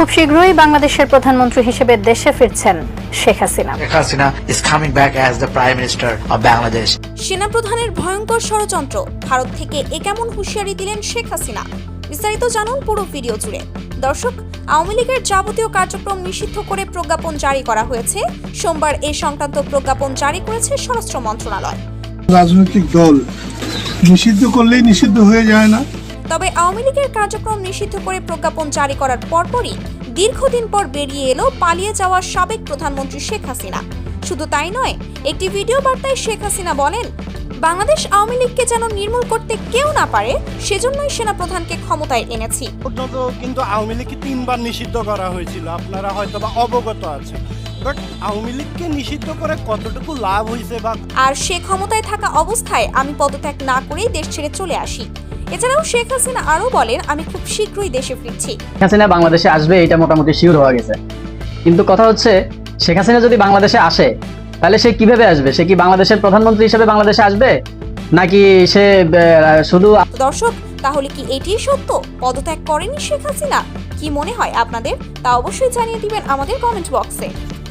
খুব শীঘ্রই বাংলাদেশের প্রধানমন্ত্রী হিসেবে দেশে ফিরছেন Sheikh Hasina. Sheikh Hasina is coming back as the Prime Minister of Bangladesh. সেনাপ্রধানের ভয়ঙ্কর ষড়যন্ত্র, ভারত থেকে এ কেমন হুঁশিয়ারি দিলেন শেখ হাসিনা? বিস্তারিত জানুন পুরো ভিডিও জুড়ে। দর্শক, আওয়ামী লীগের যাবতীয় কার্যক্রম নিষিদ্ধ করে প্রজ্ঞাপন জারি করা হয়েছে। সোমবার এ সংক্রান্ত প্রজ্ঞাপন জারি করেছে স্বরাষ্ট্র মন্ত্রণালয়। রাজনৈতিক দল নিষিদ্ধ করলেই নিষিদ্ধ হয়ে যায় না। তবে আওয়ামী লীগের কার্যক্রম নিষিদ্ধ করে প্রজ্ঞাপন জারি করার পরপরই দীর্ঘদিন পর বেরিয়ে এলো পালিয়ে যাওয়া সাবেক প্রধানমন্ত্রী শেখ হাসিনা। শুধু তাই নয়, একটি ভিডিও বার্তায় শেখ হাসিনা বলেন, বাংলাদেশ আওয়ামী লীগকে যেন নির্মূল করতে কেউ না পারে, সেজন্যই সেনাপ্রধানকে ক্ষমতায় এনেছি। পর্যন্ত কিন্তু আওয়ামী লীগকে 3 বার নিষিদ্ধ করা হয়েছিল, আপনারা হয়তো বা অবগত আছেন। বাট আওয়ামী লীগকে নিষিদ্ধ করে কতটুকু লাভ হয়েছে বা আর সে ক্ষমতায় থাকা অবস্থায় আমি পদত্যাগ না করেই দেশ ছেড়ে চলে আসি। এছাড়াও শেখ হাসিনা আরও বলেন, আমি খুব শীঘ্রই দেশে ফিরছি। শেখ হাসিনা বাংলাদেশে আসবে এটা মোটামুটি শিওর হয়ে গেছে, কিন্তু কথা হচ্ছে শেখ হাসিনা যদি বাংলাদেশে আসে তাহলে সে কিভাবে আসবে? সে কি বাংলাদেশের প্রধানমন্ত্রী হিসেবে বাংলাদেশে আসবে, নাকি সে শুধু? দর্শক, তাহলে কি এটিই সত্য? পদত্যাগ করেনি শেখ হাসিনা? কি মনে হয় আপনাদের? তা অবশ্যই জানিয়ে দিবেন আমাদের কমেন্ট বক্সে।